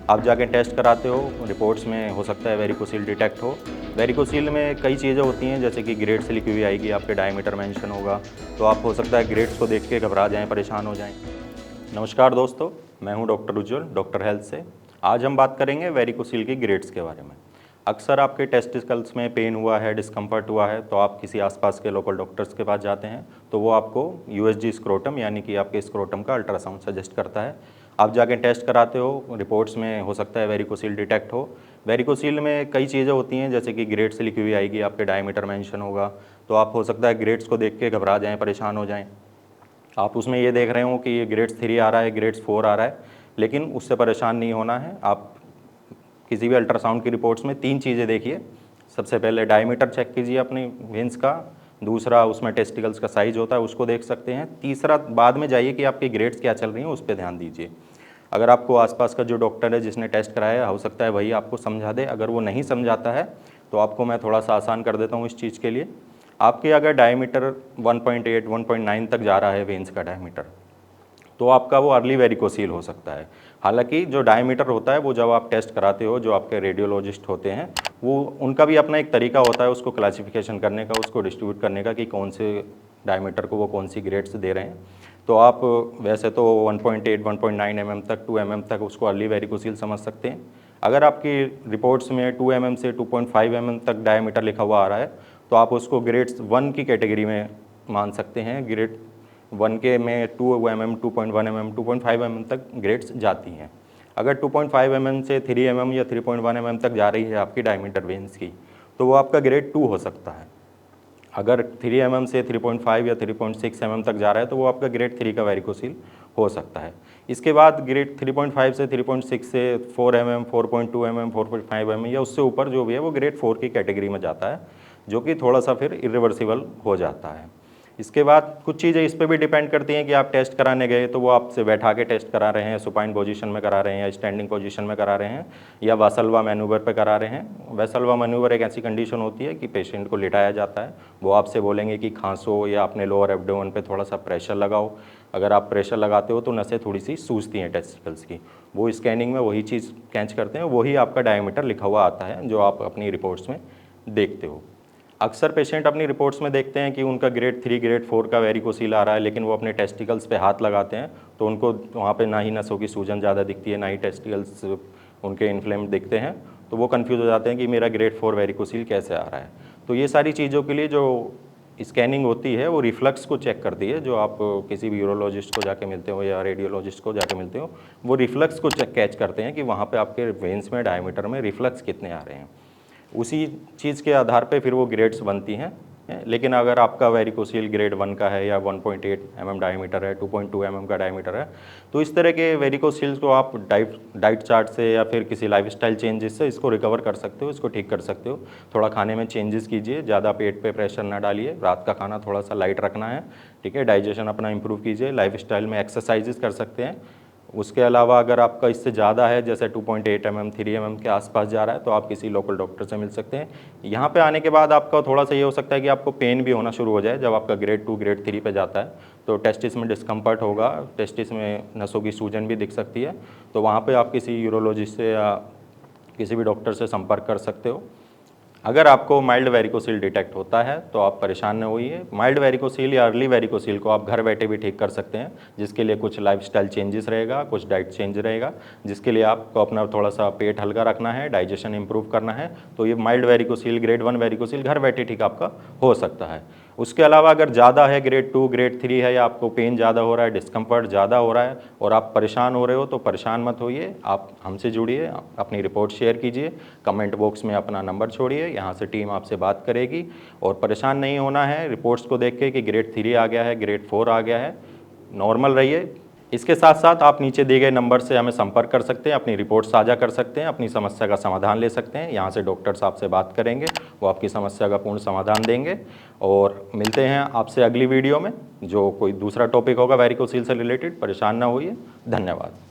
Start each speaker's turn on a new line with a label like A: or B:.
A: आप जाके टेस्ट कराते हो, रिपोर्ट्स में हो सकता है वेरिकोसील डिटेक्ट हो। वेरिकोसील में कई चीज़ें होती हैं, जैसे कि ग्रेड्स लिखी हुई आएगी, आपके डायमीटर मेंशन होगा, तो आप हो सकता है ग्रेड्स को देख के घबरा जाएँ, परेशान हो जाएँ। नमस्कार दोस्तों, मैं हूं डॉक्टर उज्ज्वल, डॉक्टर हेल्थ से। आज हम बात करेंगे वेरिकोसील की ग्रेड्स के बारे में। अक्सर आपके टेस्टिकल्स में पेन हुआ है, डिस्कम्फर्ट हुआ है, तो आप किसी आसपास के लोकल डॉक्टर्स के पास जाते हैं, तो वो आपको यूएसजी स्क्रोटम यानी कि आपके स्क्रोटम का अल्ट्रासाउंड सजेस्ट करता है। आप जाके टेस्ट कराते हो, रिपोर्ट्स में हो सकता है वेरिकोसील डिटेक्ट हो। वेरिकोसील में कई चीज़ें होती हैं, जैसे कि ग्रेड्स लिखी हुई आएगी, आपके डायमीटर मेंशन होगा, तो आप हो सकता है ग्रेड्स को देख के घबरा जाएँ, परेशान हो जाएँ। आप उसमें ये देख रहे हो कि ये ग्रेड्स 3 आ रहा है, ग्रेड्स 4 आ रहा है, लेकिन उससे परेशान नहीं होना है। आप किसी भी अल्ट्रासाउंड की रिपोर्ट्स में 3 चीज़ें देखिए। सबसे पहले डायमीटर चेक कीजिए अपनी वेंस का, दूसरा उसमें टेस्टिकल्स का साइज़ होता है उसको देख सकते हैं, तीसरा बाद में जाइए कि आपकी ग्रेड्स क्या चल रही हैं उस पर ध्यान दीजिए। अगर आपको आसपास का जो डॉक्टर है जिसने टेस्ट कराया हो सकता है वही आपको समझा दे, अगर वो नहीं समझाता है तो आपको मैं थोड़ा सा आसान कर देता हूँ इस चीज़ के लिए। आपके अगर डायमीटर 1.8 1.9 तक जा रहा है वेंस का डायमीटर, तो आपका वो अर्ली वेरिकोसील हो सकता है। हालांकि जो डायमीटर होता है वो जब आप टेस्ट कराते हो, जो आपके रेडियोलॉजिस्ट होते हैं, वो उनका भी अपना एक तरीका होता है उसको क्लासिफिकेशन करने का, उसको डिस्ट्रीब्यूट करने का कि कौन से डायमीटर को वो कौन सी ग्रेड्स दे रहे हैं। तो आप वैसे तो 1.8 1.9 mm तक 2 mm तक उसको अर्ली वेरिकोसील समझ सकते हैं। अगर आपकी रिपोर्ट्स में 2 mm से 2.5 mm तक डायमीटर लिखा हुआ आ रहा है, तो आप उसको ग्रेड्स 1 की कैटेगरी में मान सकते हैं। ग्रेड 1 के में 2 mm 2.1 mm 2.5 mm तक ग्रेड्स जाती हैं। अगर 2.5 mm से 3 mm या 3.1 mm तक जा रही है आपकी डायमीटर वेंस की, तो वो आपका ग्रेड 2 हो सकता है। अगर 3 mm से 3.5 या 3.6 mm तक जा रहा है तो वो आपका ग्रेड 3 का वेरिकोसील हो सकता है। इसके बाद ग्रेड 3.5 से 3.6 से 4 mm 4.2 mm 4.5 mm या उससे ऊपर जो भी है वो ग्रेड 4 की कैटेगरी में जाता है, जो कि थोड़ा सा फिर इरिवर्सिबल हो जाता है। इसके बाद कुछ चीज़ें इस पे भी डिपेंड करती हैं कि आप टेस्ट कराने गए तो वो आपसे बैठा के टेस्ट करा रहे हैं, सुपाइन पोजीशन में करा रहे हैं या स्टैंडिंग पोजीशन में करा रहे हैं या वासल्वा मैन्यूवर पे करा रहे हैं। वासल्वा मैन्यूवर एक ऐसी कंडीशन होती है कि पेशेंट को लिटाया जाता है, वो आपसे बोलेंगे कि खांसो या अपने लोअर एब्डोमेन पे थोड़ा सा प्रेशर लगाओ। अगर आप प्रेशर लगाते हो तो नसें थोड़ी सी सूजती हैं टेस्टिकल्स की, वो स्कैनिंग में वही चीज़ कैच करते हैं, वही आपका डायमीटर लिखा हुआ आता है जो आप अपनी रिपोर्ट्स में देखते हो। अक्सर पेशेंट अपनी रिपोर्ट्स में देखते हैं कि उनका ग्रेड 3 ग्रेड 4 का वेरिकोसील आ रहा है, लेकिन वो अपने टेस्टिकल्स पे हाथ लगाते हैं तो उनको वहाँ पे ना ही नसों की सूजन ज़्यादा दिखती है, ना ही टेस्टिकल्स उनके इन्फ्लेम्ड दिखते हैं, तो वो कन्फ्यूज़ हो जाते हैं कि मेरा ग्रेड 4 वेरिकोसील कैसे आ रहा है। तो ये सारी चीज़ों के लिए जो स्कैनिंग होती है वो रिफ्लक्स को चेक करती है। जो आप किसी भी यूरोलॉजिस्ट को जाके मिलते हो या रेडियोलॉजिस्ट को जाके मिलते हो, वो रिफ्लक्स को कैच करते हैं कि वहाँ पे आपके वेंस में डायमीटर में रिफ्लक्स कितने आ रहे हैं। उसी चीज़ के आधार पे फिर वो ग्रेड्स बनती हैं। लेकिन अगर आपका वेरिकोसील ग्रेड 1 का है या 1.8 mm डायमीटर है, 2.2 mm का डायमीटर है, तो इस तरह के वेरिकोसील्स को आप डाइट चार्ट से या फिर किसी लाइफस्टाइल चेंजेस से इसको रिकवर कर सकते हो, इसको ठीक कर सकते हो। थोड़ा खाने में चेंजेस कीजिए, ज़्यादा पेट पे प्रेशर ना डालिए, रात का खाना थोड़ा सा लाइट रखना है, ठीक है, डाइजेशन अपना इंप्रूव कीजिए, लाइफस्टाइल में एक्सरसाइजेस कर सकते हैं। उसके अलावा अगर आपका इससे ज़्यादा है, जैसे 2.8 mm 3 mm के आसपास जा रहा है, तो आप किसी लोकल डॉक्टर से मिल सकते हैं। यहाँ पे आने के बाद आपका थोड़ा सा ये हो सकता है कि आपको पेन भी होना शुरू हो जाए। जब आपका ग्रेड 2 ग्रेड 3 पे जाता है तो टेस्टिस में डिस्कम्फर्ट होगा, टेस्टिस में नसों की सूजन भी दिख सकती है, तो वहाँ पर आप किसी यूरोलॉजिस्ट से या किसी भी डॉक्टर से संपर्क कर सकते हो। अगर आपको माइल्ड वेरिकोसील डिटेक्ट होता है तो आप परेशान न होइए। माइल्ड वेरिकोसील या अर्ली वेरिकोसील को आप घर बैठे भी ठीक कर सकते हैं, जिसके लिए कुछ लाइफस्टाइल चेंजेस रहेगा, कुछ डाइट चेंज रहेगा, जिसके लिए आपको अपना थोड़ा सा पेट हल्का रखना है, डाइजेशन इंप्रूव करना है। तो ये माइल्ड वेरिकोसील ग्रेड 1 वेरिकोसील घर बैठे ठीक आपका हो सकता है। उसके अलावा अगर ज़्यादा है, ग्रेड 2 ग्रेड 3 है, या आपको पेन ज़्यादा हो रहा है, डिस्कम्फर्ट ज़्यादा हो रहा है और आप परेशान हो रहे हो, तो परेशान मत होइए, आप हमसे जुड़िए, अपनी रिपोर्ट शेयर कीजिए, कमेंट बॉक्स में अपना नंबर छोड़िए, यहाँ से टीम आपसे बात करेगी। और परेशान नहीं होना है रिपोर्ट्स को देख के कि ग्रेड 3 आ गया है, ग्रेड 4 आ गया है, नॉर्मल रहिए। इसके साथ साथ आप नीचे दिए गए नंबर से हमें संपर्क कर सकते हैं, अपनी रिपोर्ट साझा कर सकते हैं, अपनी समस्या का समाधान ले सकते हैं। यहाँ से डॉक्टर साहब से बात करेंगे, वो आपकी समस्या का पूर्ण समाधान देंगे। और मिलते हैं आपसे अगली वीडियो में, जो कोई दूसरा टॉपिक होगा वेरिकोसील से रिलेटेड। परेशान ना होइए। धन्यवाद।